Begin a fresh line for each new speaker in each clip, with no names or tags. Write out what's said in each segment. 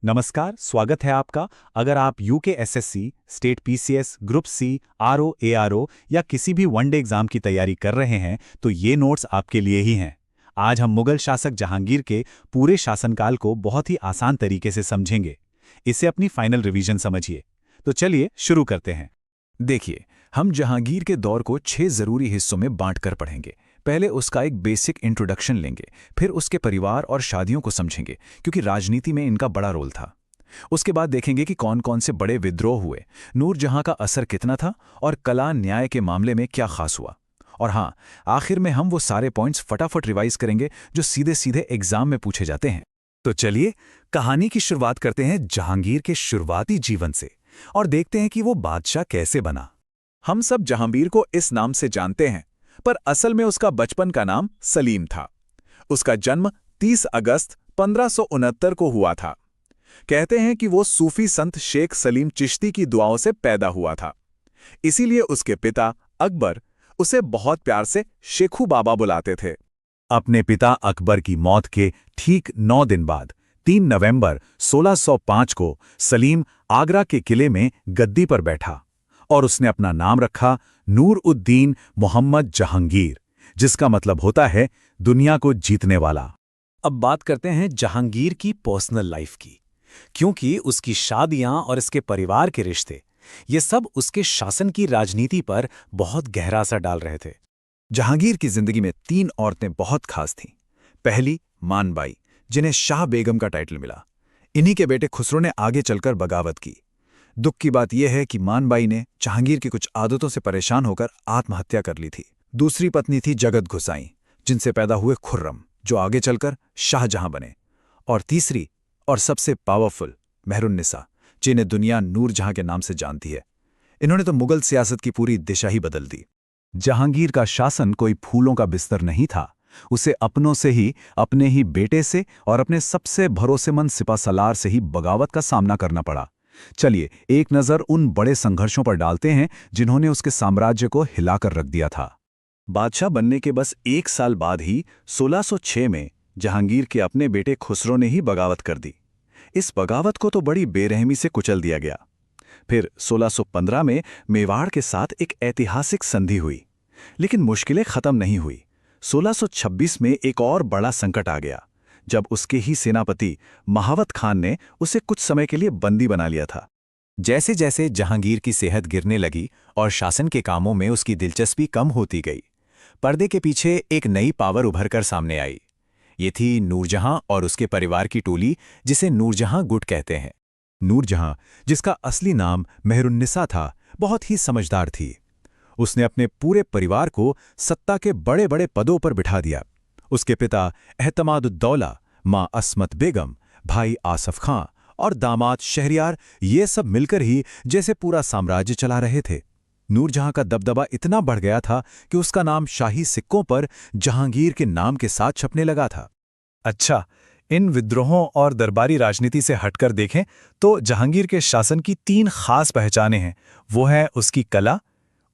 नमस्कार, स्वागत है आपका। अगर आप UK SSC, state PCS, group C, RO, ARO या किसी भी वनडे एग्जाम की तैयारी कर रहे हैं, तो ये नोट्स आपके लिए ही हैं। आज हम मुगल शासक जहांगीर के पूरे शासनकाल को बहुत ही आसान तरीके से समझेंगे। इसे अपनी फाइनल रिवीजन समझिए। तो चलिए शुरू करते हैं।
देखिए, हम जहांगीर के दौर को 6 जरूरी हिस्सों में बांटकर पढ़ेंगे। पहले उसका एक बेसिक इंट्रोडक्शन लेंगे, फिर उसके परिवार और शादियों को समझेंगे क्योंकि राजनीति में इनका बड़ा रोल था। उसके बाद देखेंगे कि कौन कौन से बड़े विद्रोह हुए, नूरजहां का असर कितना था और कला न्याय के मामले में क्या खास हुआ। और हाँ, आखिर में हम वो सारे पॉइंट्स फटाफट रिवाइज करेंगे जो सीधे सीधे एग्जाम में पूछे जाते हैं।
तो चलिए कहानी की शुरुआत करते हैं जहांगीर के शुरुआती जीवन से और देखते हैं कि वो बादशाह कैसे बना।
हम सब जहांगीर को इस नाम से जानते हैं, पर असल में उसका बचपन का नाम सलीम था। उसका जन्म 30 अगस्त 1569 को हुआ था। कहते हैं कि वो सूफी संत शेख सलीम चिश्ती की दुआओं से पैदा हुआ था। इसीलिए उसके पिता अकबर उसे बहुत प्यार से शेखू बाबा बुलाते थे।
अपने पिता अकबर की मौत के ठीक 9 दिन बाद 3 नवंबर 1605 को सलीम आगरा के किले में गद्दी पर बैठा और उसने अपना नाम रखा नूर-उद-दीन मोहम्मद जहांगीर, जिसका मतलब होता है दुनिया को जीतने वाला। अब बात करते हैं जहांगीर की पर्सनल लाइफ की, क्योंकि उसकी शादियां और इसके परिवार के रिश्ते ये सब उसके शासन की राजनीति पर बहुत गहरा असर डाल रहे थे।
जहांगीर की जिंदगी में 3 औरतें बहुत खास थीं। पहली मानबाई, जिन्हें शाह बेगम का टाइटल मिला। इन्हीं के बेटे खुसरो ने आगे चलकर बगावत की। दुख की बात यह है कि मानबाई ने जहांगीर की कुछ आदतों से परेशान होकर आत्महत्या कर ली थी। दूसरी पत्नी थी जगत घुसाई, जिनसे पैदा हुए खुर्रम, जो आगे चलकर शाहजहां बने। और तीसरी और सबसे पावरफुल मेहरुन्निसा, जिन्हें दुनिया नूरजहां के नाम से जानती है। इन्होंने तो मुगल सियासत की पूरी दिशा ही बदल दी।
जहांगीर का शासन कोई फूलों का बिस्तर नहीं था। उसे अपनों से ही, अपने ही बेटे से और अपने सबसे भरोसेमंद सिपासलार से ही बगावत का सामना करना पड़ा। चलिए एक नज़र उन बड़े संघर्षों पर डालते हैं जिन्होंने उसके साम्राज्य को हिलाकर रख दिया था। बादशाह बनने के बस 1 साल बाद ही 1606 में जहांगीर के अपने बेटे खुसरो ने ही बगावत कर दी। इस बगावत को तो बड़ी बेरहमी से कुचल दिया गया। फिर 1615 में मेवाड़ के साथ एक ऐतिहासिक संधि हुई, लेकिन मुश्किलें खत्म नहीं हुई। 1626 में एक और बड़ा संकट आ गया, जब उसके ही सेनापति महावत खान ने उसे कुछ समय के लिए बंदी बना लिया था। जैसे जैसे जहांगीर की सेहत गिरने लगी और शासन के कामों में उसकी दिलचस्पी कम होती गई, पर्दे के पीछे एक नई पावर उभरकर सामने आई। ये थी नूरजहां और उसके परिवार की टोली, जिसे नूरजहां गुट कहते हैं। नूरजहां, जिसका असली नाम मेहरुन्निसा था, बहुत ही समझदार थी। उसने अपने पूरे परिवार को सत्ता के बड़े बड़े पदों पर बिठा दिया। उसके पिता एहतमादुद्दौला, माँ अस्मत बेगम, भाई आसफ खां और दामाद शहरियार, ये सब मिलकर ही जैसे पूरा साम्राज्य चला रहे थे। नूरजहां का दबदबा इतना बढ़ गया था कि उसका नाम शाही सिक्कों पर जहांगीर के नाम के साथ छपने लगा था। अच्छा, इन विद्रोहों और दरबारी राजनीति से हटकर देखें तो जहांगीर के शासन की 3 खास पहचानें हैं। वो है उसकी कला,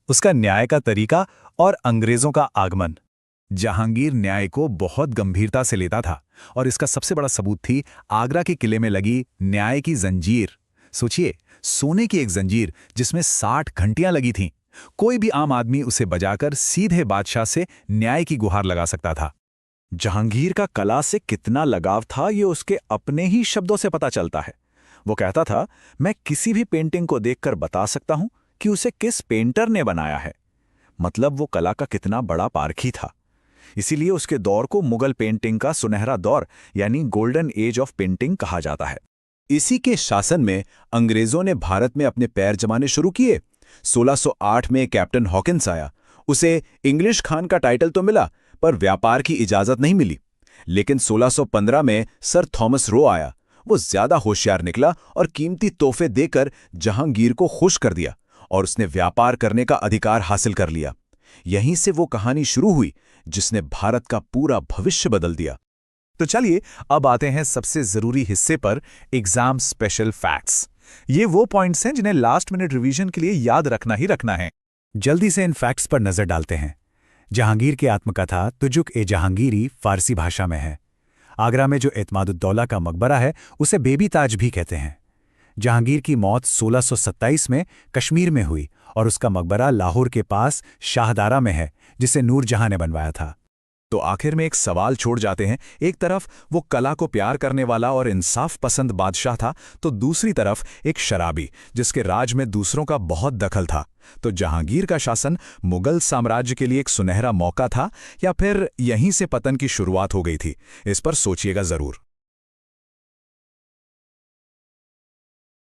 उसका न्याय का तरीका और अंग्रेजों का आगमन। जहांगीर न्याय को बहुत गंभीरता से लेता था और इसका सबसे बड़ा सबूत थी आगरा के किले में लगी न्याय की जंजीर। सोचिए, सोने की एक जंजीर जिसमें 60 घंटियां लगी थीं। कोई भी आम आदमी उसे बजाकर सीधे बादशाह से न्याय की गुहार लगा सकता था। जहांगीर का कला से कितना लगाव था, ये उसके अपने ही शब्दों से पता चलता है। वो कहता था, मैं किसी भी पेंटिंग को देखकर बता सकता हूं कि उसे किस पेंटर ने बनाया है। मतलब वो कला का कितना बड़ा पारखी था। इसीलिए उसके दौर को मुगल पेंटिंग का सुनहरा दौर यानी गोल्डन एज ऑफ पेंटिंग कहा जाता है। इसी के शासन में अंग्रेजों ने भारत में अपने पैर जमाने शुरू किए। 1608 में कैप्टन हॉकिंस आया। उसे इंग्लिश खान का टाइटल तो मिला, पर व्यापार की इजाजत नहीं मिली। लेकिन 1615 में सर थॉमस रो आया। वो ज्यादा होशियार निकला और कीमती तोहफे देकर जहांगीर को खुश कर दिया और उसने व्यापार करने का अधिकार हासिल कर लिया। यहीं से वो कहानी शुरू हुई जिसने भारत का पूरा भविष्य बदल दिया। तो चलिए अब आते हैं सबसे जरूरी हिस्से पर, एग्जाम स्पेशल फैक्ट्स। ये वो पॉइंट्स हैं जिन्हें लास्ट मिनट रिवीजन के लिए याद रखना ही रखना है। जल्दी से इन फैक्ट्स पर नजर डालते हैं। जहांगीर की आत्मकथा तुजुक ए जहांगीरी फारसी भाषा में है।
आगरा में जो एतमादुद्दौला का मकबरा है उसे बेबी ताज भी कहते हैं। जहांगीर की मौत 1627 में कश्मीर में हुई और उसका मकबरा लाहौर के पास शाहदारा में है, जिसे नूरजहां ने बनवाया था।
तो आखिर में एक सवाल छोड़ जाते हैं। एक तरफ वो कला को प्यार करने वाला और इंसाफ पसंद बादशाह था, तो दूसरी तरफ एक शराबी जिसके राज में दूसरों का बहुत दखल था। तो जहांगीर का शासन मुगल साम्राज्य के लिए एक सुनहरा मौका था या फिर यहीं से पतन की शुरुआत हो गई थी? इस पर सोचिएगा जरूर।